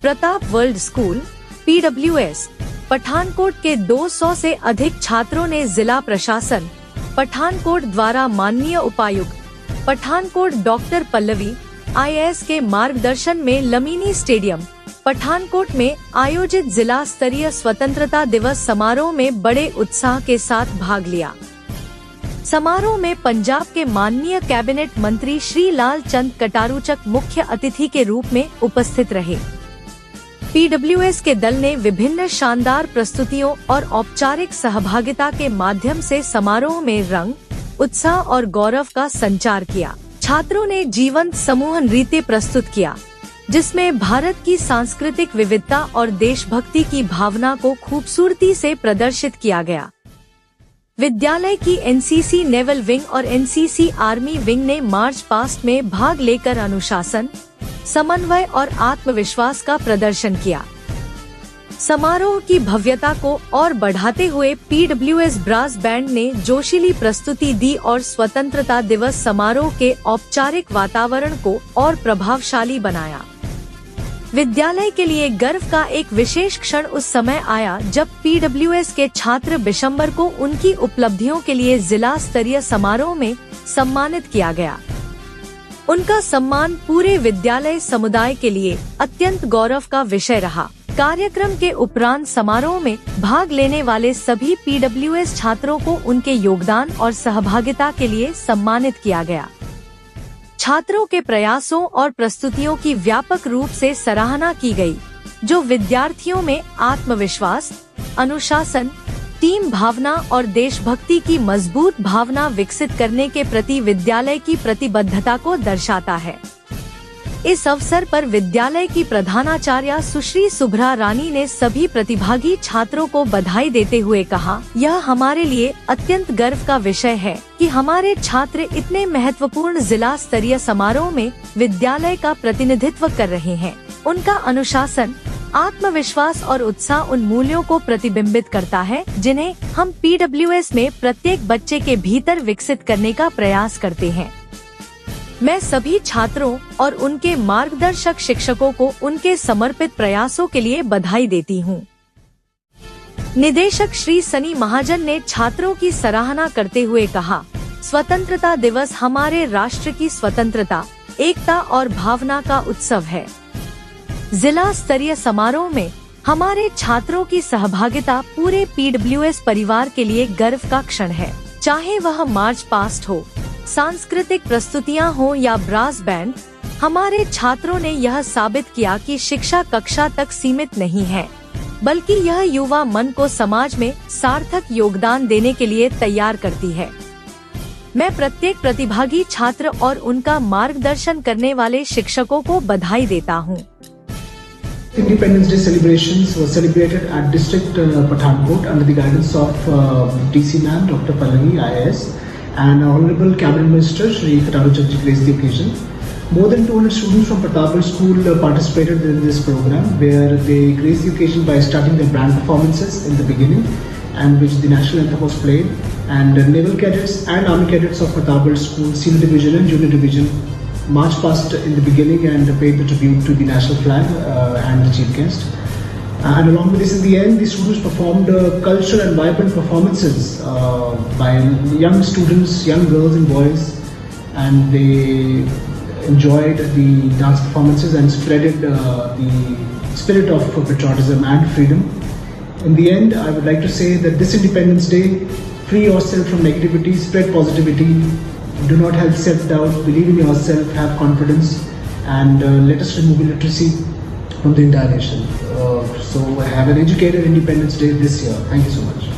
Pratap world school PWS Pathankot के 200 से अधिक छात्रों ने जिला प्रशासन पठानकोट द्वारा माननीय उपायुक्त पठानकोट डॉक्टर पल्लवी IAS के मार्गदर्शन में लमीनी स्टेडियम पठानकोट में आयोजित जिला स्तरीय स्वतंत्रता दिवस समारोह में बड़े उत्साह के साथ भाग लिया। समारोह में पंजाब के माननीय कैबिनेट मंत्री श्री लाल चंद कटारूचक मुख्य अतिथि के रूप में उपस्थित रहे। PWS के दल ने विभिन्न शानदार प्रस्तुतियों और औपचारिक सहभागिता के माध्यम से समारोह में रंग, उत्साह और गौरव का संचार किया। छात्रों ने जीवंत समूह नृत्य प्रस्तुत किया, जिसमें भारत की सांस्कृतिक विविधता और देशभक्ति की भावना को खूबसूरती से प्रदर्शित किया गया। विद्यालय की NCC नेवल विंग और NCC आर्मी विंग ने मार्च पास्ट में भाग लेकर अनुशासन, समन्वय और आत्मविश्वास का प्रदर्शन किया। समारोह की भव्यता को और बढ़ाते हुए PWS ब्रास बैंड ने जोशीली प्रस्तुति दी और स्वतंत्रता दिवस समारोह के औपचारिक वातावरण को और प्रभावशाली बनाया। विद्यालय के लिए गर्व का एक विशेष क्षण उस समय आया जब PWS के छात्र बिशंबर को उनकी उपलब्धियों के लिए जिला स्तरीय समारोह में सम्मानित किया गया। उनका सम्मान पूरे विद्यालय समुदाय के लिए अत्यंत गौरव का विषय रहा। कार्यक्रम के उपरांत समारोह में भाग लेने वाले सभी PWS छात्रों को उनके योगदान और सहभागिता के लिए सम्मानित किया गया। छात्रों के प्रयासों और प्रस्तुतियों की व्यापक रूप से सराहना की गई, जो विद्यार्थियों में आत्मविश्वास, अनुशासन, टीम भावना और देशभक्ति की मजबूत भावना विकसित करने के प्रति विद्यालय की प्रतिबद्धता को दर्शाता है। इस अवसर पर विद्यालय की प्रधानाचार्य सुश्री सुभ्रा रानी ने सभी प्रतिभागी छात्रों को बधाई देते हुए कहा, यह हमारे लिए अत्यंत गर्व का विषय है कि हमारे छात्र इतने महत्वपूर्ण जिला स्तरीय समारोह में विद्यालय का प्रतिनिधित्व कर रहे हैं। उनका अनुशासन, आत्मविश्वास और उत्साह उन मूल्यों को प्रतिबिंबित करता है जिन्हें हम PWS में प्रत्येक बच्चे के भीतर विकसित करने का प्रयास करते हैं। मैं सभी छात्रों और उनके मार्गदर्शक शिक्षकों को उनके समर्पित प्रयासों के लिए बधाई देती हूँ। निदेशक श्री सनी महाजन ने छात्रों की सराहना करते हुए कहा, स्वतंत्रता दिवस हमारे राष्ट्र की स्वतंत्रता, एकता और भावना का उत्सव है। जिला स्तरीय समारोह में हमारे छात्रों की सहभागिता पूरे PWS परिवार के लिए गर्व का क्षण है। चाहे वह मार्च पास्ट हो, सांस्कृतिक प्रस्तुतियां हो या ब्रास बैंड, हमारे छात्रों ने यह साबित किया कि शिक्षा कक्षा तक सीमित नहीं है, बल्कि यह युवा मन को समाज में सार्थक योगदान देने के लिए तैयार करती है। मैं प्रत्येक प्रतिभागी छात्र और उनका मार्गदर्शन करने वाले शिक्षकों को बधाई देता हूँ। Independence Day celebrations were celebrated at District Pathankot under the guidance of DC Ma'am Dr. Pallavi IAS and Honorable Cabinet Minister Shri Kataruchak graced the occasion. More than 200 students from Pratapwell School participated in this program, where they graced the occasion by starting their brand performances in the beginning, and which the national anthem was played. And naval cadets and army cadets of Pratapwell School Senior Division and Junior Division marched past in the beginning and paid the tribute to the national flag and the chief guest. And along with this, in the end, the students performed cultural and vibrant performances by young students, young girls and boys, and they enjoyed the dance performances and spreaded the spirit of patriotism and freedom. In the end, I would like to say that this Independence Day, free yourself from negativity, spread positivity, do not have self-doubt, believe in yourself, have confidence, and let us remove illiteracy from the entire nation. So have an educated Independence Day this year. Thank you so much.